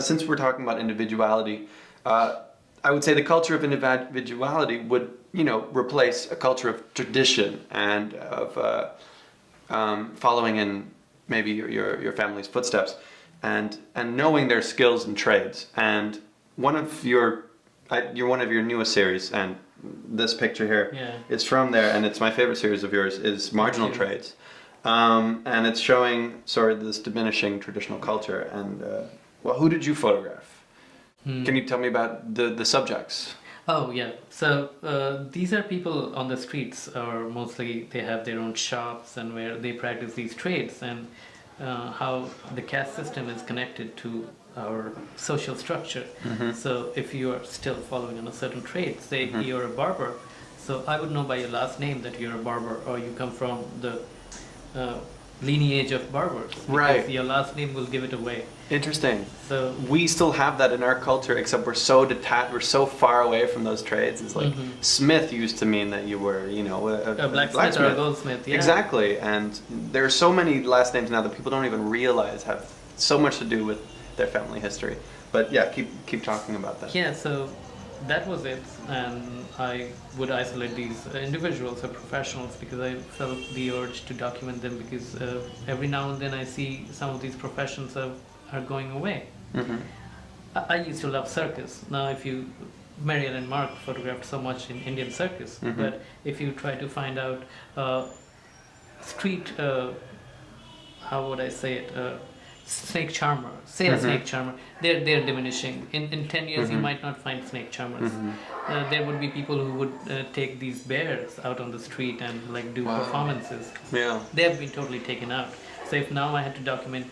since we're talking about individuality, I would say the culture of individuality would, replace a culture of tradition and of following in maybe your family's footsteps, and knowing their skills and trades. And you're one of your newest series, and this picture here, it's from there, and it's my favorite series of yours, is Marginal Trades. And it's showing sort of this diminishing traditional culture. And who did you photograph? Can you tell me about the subjects? Oh yeah, so these are people on the streets, or mostly they have their own shops and where they practice these trades, and how the caste system is connected to our social structure. So if you are still following on a certain trade, say you're a barber, so I would know by your last name that you're a barber, or you come from the lineage of barbers. Right. Your last name will give it away. Interesting. So we still have that in our culture, except we're so detached, we're so far away from those trades. It's like Smith used to mean that you were, a blacksmith or a goldsmith. Yeah. Exactly. And there are so many last names now that people don't even realize have so much to do with their family history. But yeah, keep talking about that. Yeah, so that was it, and I would isolate these individuals or professionals because I felt the urge to document them, because every now and then I see some of these professions are going away. I used to love circus. Now if you, Mariel and Mark photographed so much in Indian circus, but if you try to find out street, how would I say it, snake charmer, say a snake charmer, they're diminishing. In 10 years you might not find snake charmers. There would be people who would take these bears out on the street and like do performances. Yeah. They have been totally taken out. So if now I had to document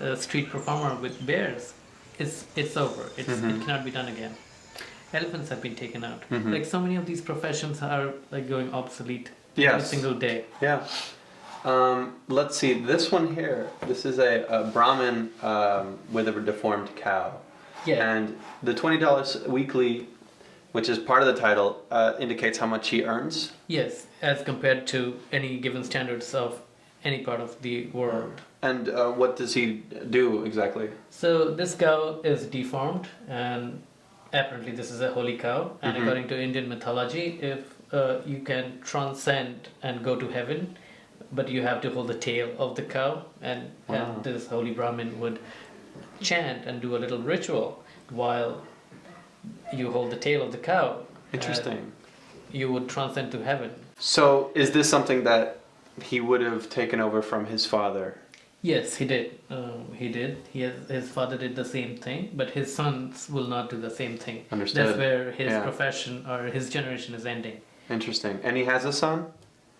a street performer with bears, it's over. It cannot be done again. Elephants have been taken out. Like so many of these professions are like going obsolete every single day. Yeah. Let's see, this one here, this is a Brahmin with a deformed cow. Yeah. And the $20 weekly, which is part of the title, indicates how much he earns. Yes, as compared to any given standards of any part of the world. And what does he do exactly? So this cow is deformed, and apparently this is a holy cow. And according to Indian mythology, if you can transcend and go to heaven, but you have to hold the tail of the cow, and this holy Brahmin would chant and do a little ritual while you hold the tail of the cow. Interesting. You would transcend to heaven. So is this something that he would have taken over from his father? Yes, he did. His father did the same thing, but his sons will not do the same thing. Understood. That's where his profession or his generation is ending. Interesting. And he has a son?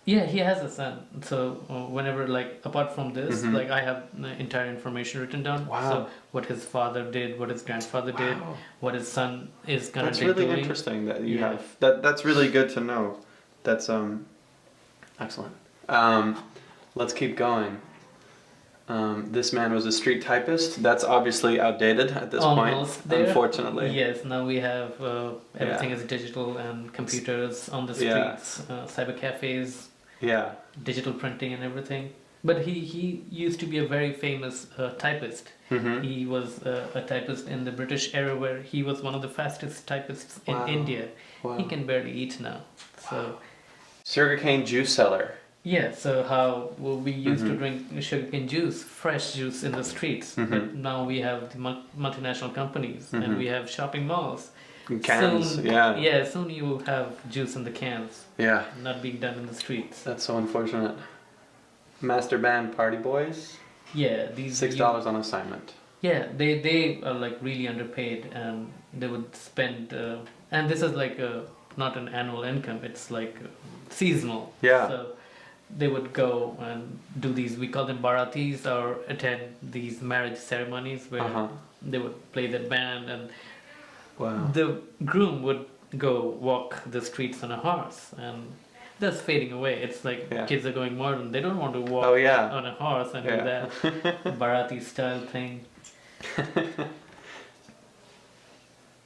Yeah, he has a son. So whenever, like, apart from this, like, I have the entire information written down. Wow. So what his father did, what his grandfather did, what his son is gonna do. That's really interesting that you have. That's really good to know. That's excellent. Let's keep going. This man was a street typist. That's obviously outdated at this point, unfortunately. Yes, now we have everything is digital and computers on the streets, cyber cafes, digital printing and everything. But he used to be a very famous typist. He was a typist in the British era, where he was one of the fastest typists in India. He can barely eat now. So sugarcane juice seller. Yeah, so how we used to drink sugarcane juice, fresh juice in the streets, but now we have the multinational companies and we have shopping malls. Cans, soon, soon you will have juice in the cans. Yeah. Not being done in the streets. That's so unfortunate. Master band Party Boys. Yeah, these $6 on assignment. Yeah, they are like really underpaid, and they would spend, and this is like not an annual income, it's like seasonal. Yeah. So they would go and do these, we call them baratis, or attend these marriage ceremonies where they would play their band, and the groom would go walk the streets on a horse, and that's fading away. It's like kids are going modern. They don't want to walk on a horse and do that barati style thing.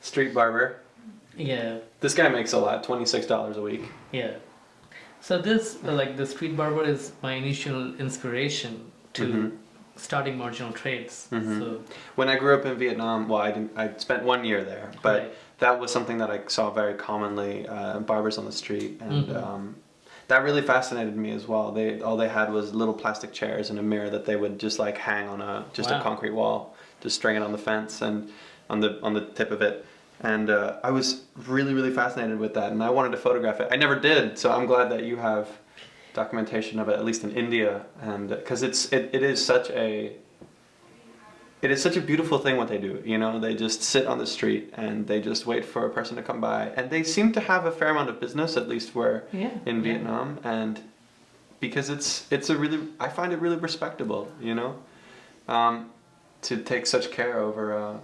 Street barber. Yeah. This guy makes a lot, $26 a week. Yeah. So this, like the street barber, is my initial inspiration to starting Marginal Trades. Mhm. So When I grew up in Vietnam, well, I didn't. I spent 1 year there, but Right. that was something that I saw very commonly. Barbers on the street, and Mhm. that really fascinated me as well. All they had was little plastic chairs and a mirror that they would just like hang on a Wow. concrete wall, just string it on the fence and on the tip of it. And I was really fascinated with that, and I wanted to photograph it. I never did, so I'm glad that you have documentation of it, at least in India, and because it is such a beautiful thing what they do. You know, they just sit on the street and they just wait for a person to come by, and they seem to have a fair amount of business, at least where Yeah, in yeah. Vietnam, and because it's a really, I find it really respectable, you know, to take such care over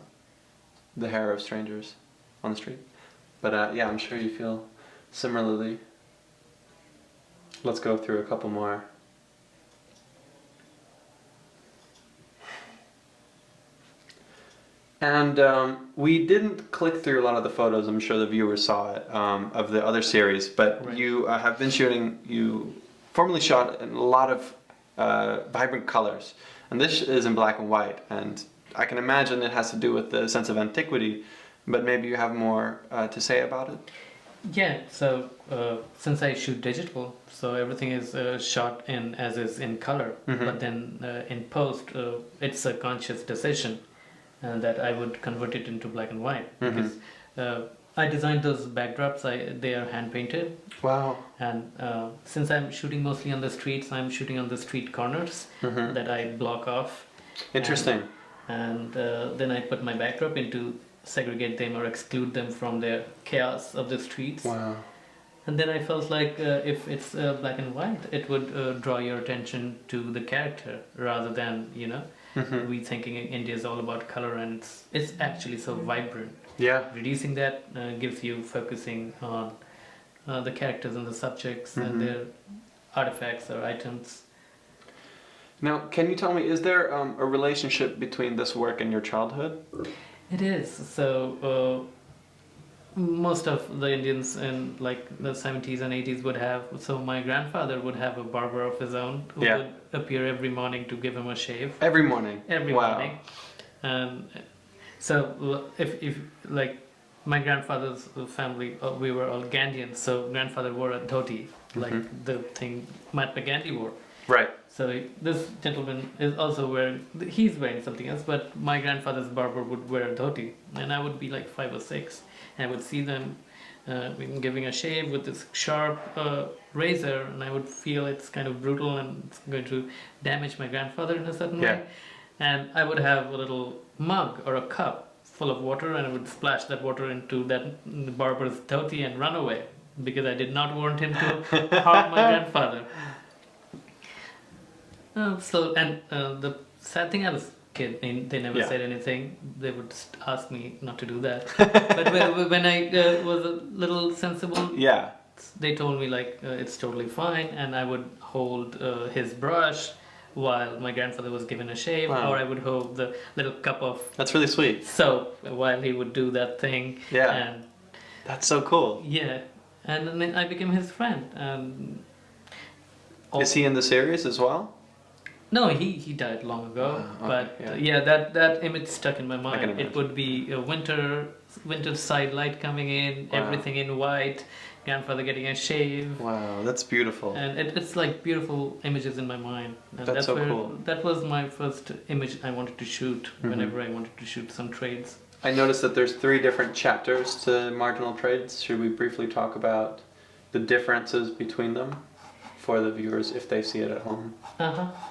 the hair of strangers on the street. But yeah, I'm sure you feel similarly. Let's go through a couple more. And we didn't click through a lot of the photos. I'm sure the viewers saw it of the other series. But Right. you have been shooting. You formerly shot in a lot of vibrant colors, and this is in black and white. And I can imagine it has to do with the sense of antiquity. But maybe you have more to say about it. Yeah, so since I shoot digital, so everything is shot in as is in color. Mhm. But then in post, it's a conscious decision that I would convert it into black and white Mhm. because I designed those backdrops. They are hand painted, Wow. and since I'm shooting mostly on the streets, I'm shooting on the street corners Mhm. that I block off. Interesting. And then I put my backdrop into segregate them or exclude them from the chaos of the streets. Wow. And then I felt like if it's black and white, it would draw your attention to the character rather than, you know, Mhm. we thinking India is all about color, and it's actually so vibrant. Yeah. Reducing that gives you focusing on the characters and the subjects Mhm. and their artifacts or items. Now, can you tell me, is there a relationship between this work and your childhood? It is. So most of the Indians in like the 70s and 80s would have. So my grandfather would have a barber of his own who Yeah. would appear every morning to give him a shave. Every morning. Every Wow. morning. And so if like my grandfather's family, we were all Gandhians. So grandfather wore a dhoti, like the thing Mahatma Gandhi wore. Right. So this gentleman is also wearing, he's wearing something else, but my grandfather's barber would wear a dhoti, and I would be like 5 or 6, and I would see them giving a shave with this sharp razor, and I would feel it's kind of brutal and it's going to damage my grandfather in a certain Yeah. way. And I would have a little mug or a cup full of water, and I would splash that water into that barber's dhoti and run away, because I did not want him to harm my grandfather. The sad thing, I was kid. They never Yeah. said anything. They would just ask me not to do that. But when I was a little sensible, Yeah. they told me like it's totally fine, and I would hold his brush while my grandfather was given a shave, Wow. or I would hold the little cup of That's really sweet. soap while he would do that thing. Yeah. And That's so cool. yeah, and then I became his friend. And Is he in the series as well? no, he died long ago. Okay, But yeah. that image stuck in my can mind. It imagine. would be a winter side light coming in, Wow. everything in white, grandfather getting a shave. Wow, that's beautiful. And it's like beautiful images in my mind. And That's so where, cool. That was my first image I wanted to shoot Mm-hmm. whenever I wanted to shoot some trades. I noticed that there's 3 different chapters to Marginal Trades. Should we briefly talk about the differences between them for the viewers if they see it at home?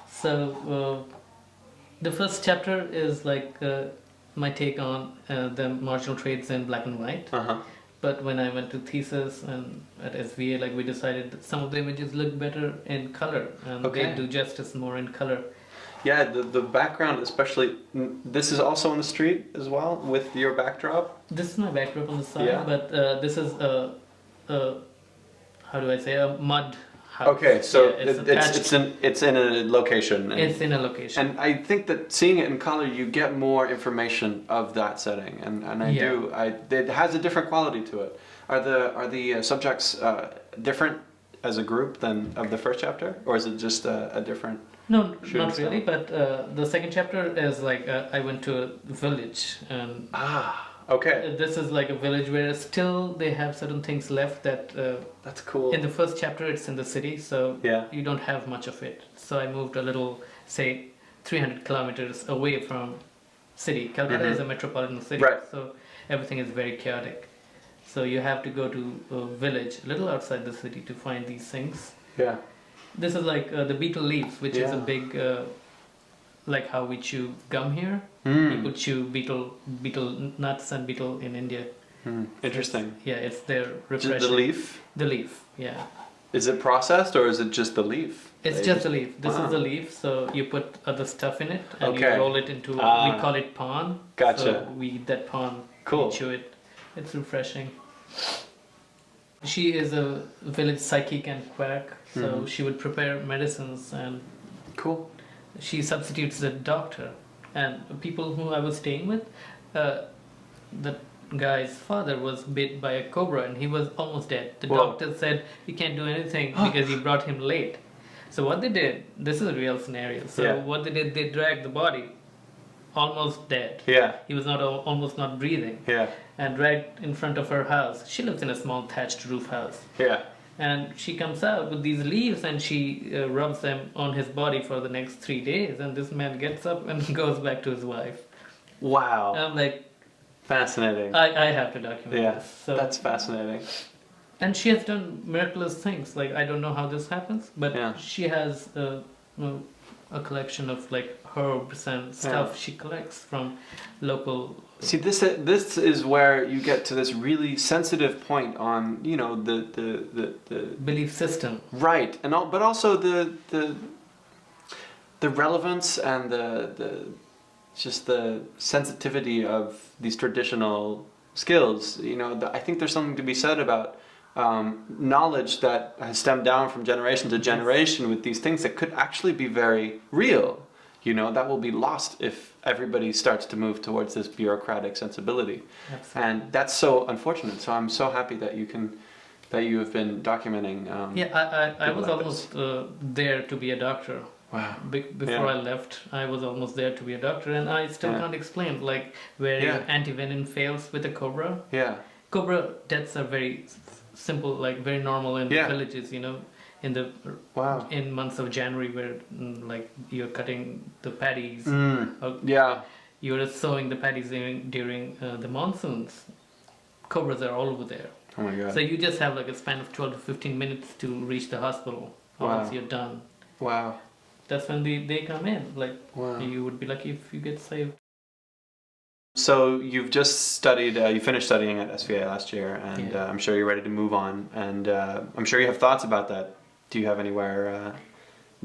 So the first chapter is like my take on the marginal trades in black and white. Uh-huh. But when I went to thesis and at SVA, like we decided that some of the images look better in color, and Okay. they do justice more in color. Yeah, the background, especially, this is also on the street as well with your backdrop. This is my backdrop on the side, Yeah. but this is a how do I say, a mud house. Okay, so Yeah, it's in a location. And, it's in a location. and I think that seeing it in color, you get more information of that setting, and it has a different quality to it. Are the subjects different as a group than of the first chapter, or is it just a different? No, shooting not really. star? But the second chapter is like I went to a village, and Okay. this is like a village where still they have certain things left that. That's cool. In the first chapter, it's in the city, so Yeah. you don't have much of it. So I moved a little, say, 300 kilometers away from city. Calcutta is a metropolitan city, Right. so everything is very chaotic. So you have to go to a village, a little outside the city, to find these things. Yeah. This is like the beetle leaf, which is a Yeah. big, like how we chew gum here. Mm. People chew beetle nuts and beetle in India. Interesting. Yeah, it's their Just refreshing. the leaf? The leaf, yeah. Is it processed or is it just the leaf? It's They just the leaf. This Wow. is the leaf, so you put other stuff in it and Okay. you roll it into, Ah. we call it pan. Gotcha. So we eat that pan, Cool. we chew it. It's refreshing. She is a village psychic and quack, so she would prepare medicines and Cool. she substitutes the doctor. And people who I was staying with, the guy's father was bit by a cobra and he was almost dead. The Whoa. doctor said he can't do anything because he brought him late. So what they did, this is a real scenario. So Yeah. what they did, they dragged the body, almost dead. Yeah. He was not almost not breathing, Yeah. and dragged in front of her house. She lives in a small thatched roof house. Yeah. And she comes out with these leaves and she rubs them on his body for the next 3 days. And this man gets up and goes back to his wife. Wow. I'm like, Fascinating. I have to document Yeah. this. So, That's fascinating. and she has done miraculous things. Like, I don't know how this happens, but Yeah. she has a collection of like herbs and stuff she collects from local. See, this is where you get to this really sensitive point on, you know, the Belief system. right, and all, but also the relevance and the just the sensitivity of these traditional skills. You know, I think there's something to be said about knowledge that has stemmed down from generation to generation with these things that could actually be very real. You know, that will be lost if everybody starts to move towards this bureaucratic sensibility. Absolutely. And that's so unfortunate. So I'm so happy that you have been documenting. Yeah, I people was like almost there to be a doctor. Wow. Before I left, I was almost there to be a doctor, and I still can't explain like where your antivenom fails with a cobra. Yeah. Cobra deaths are very simple, like very normal in villages, you know, in the in months of January where like you're cutting the paddies, or you're sowing the paddies during the monsoons. Cobras are all over there. Oh my god. So you just have like a span of 12 to 15 minutes to reach the hospital. Once you're done. Wow. That's when they come in. Like Wow. you would be lucky if you get saved. So you've just studied, you finished studying at SVA last year, and I'm sure you're ready to move on, and I'm sure you have thoughts about that. Do you have anywhere,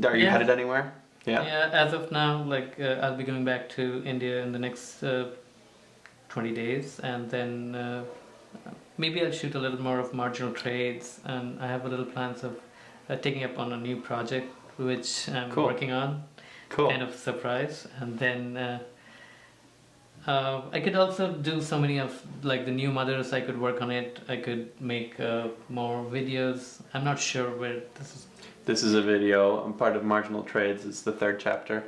are you headed anywhere? Yeah? Yeah, as of now, like I'll be going back to India in the next 20 days, and then maybe I'll shoot a little more of Marginal Trades, and I have a little plans of taking up on a new project, which I'm working on. Cool. Kind of surprise, and then I could also do so many of like the new mothers. I could work on it. I could make more videos. I'm not sure where this is. This is a video. I'm part of Marginal Trades. It's the 3rd chapter.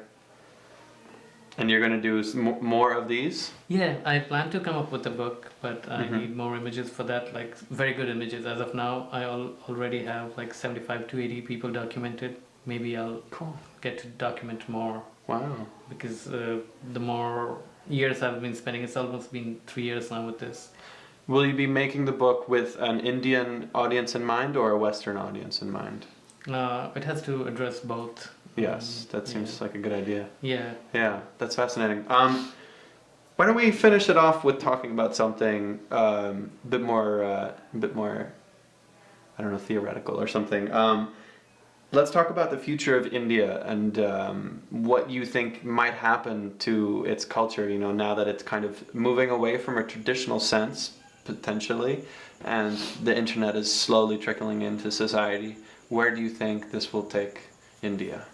And you're going to do more of these? Yeah, I plan to come up with a book, but I need more images for that, like very good images. As of now, I already have like 75 to 80 people documented. Maybe I'll get to document more. Wow. Because the more years I've been spending, it's almost been 3 years now with this. Will you be making the book with an Indian audience in mind or a Western audience in mind? It has to address both. Yes, that seems like a good idea. Yeah. Yeah, that's fascinating. Why don't we finish it off with talking about something a bit more, I don't know, theoretical or something. Let's talk about the future of India and what you think might happen to its culture, you know, now that it's kind of moving away from a traditional sense, potentially, and the internet is slowly trickling into society. Where do you think this will take India?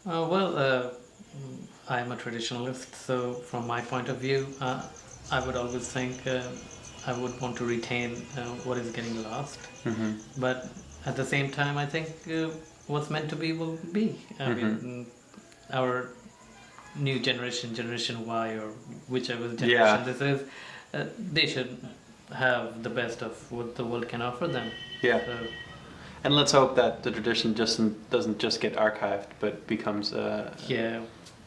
I'm a traditionalist, so from my point of view, I would always think I would want to retain what is getting lost. But at the same time, I think what's meant to be will be. I mean, our new generation, Generation Y, or whichever generation this is, they should have the best of what the world can offer them. Yeah. So, And let's hope that the tradition doesn't just get archived, but becomes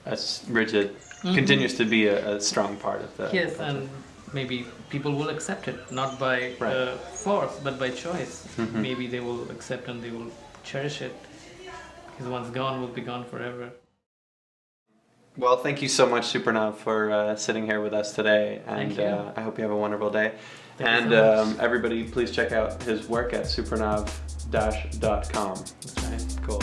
as rigid, continues to be a strong part of the yes, culture. and maybe people will accept it, not by force, but by choice. Maybe they will accept and they will cherish it. Because once gone, will be gone forever. Well, thank you so much, Supranav, for sitting here with us today, and Thank you. I hope you have a wonderful day. Thank you so much. Everybody, please check out his work at supranav-dash.com. That's right. Cool.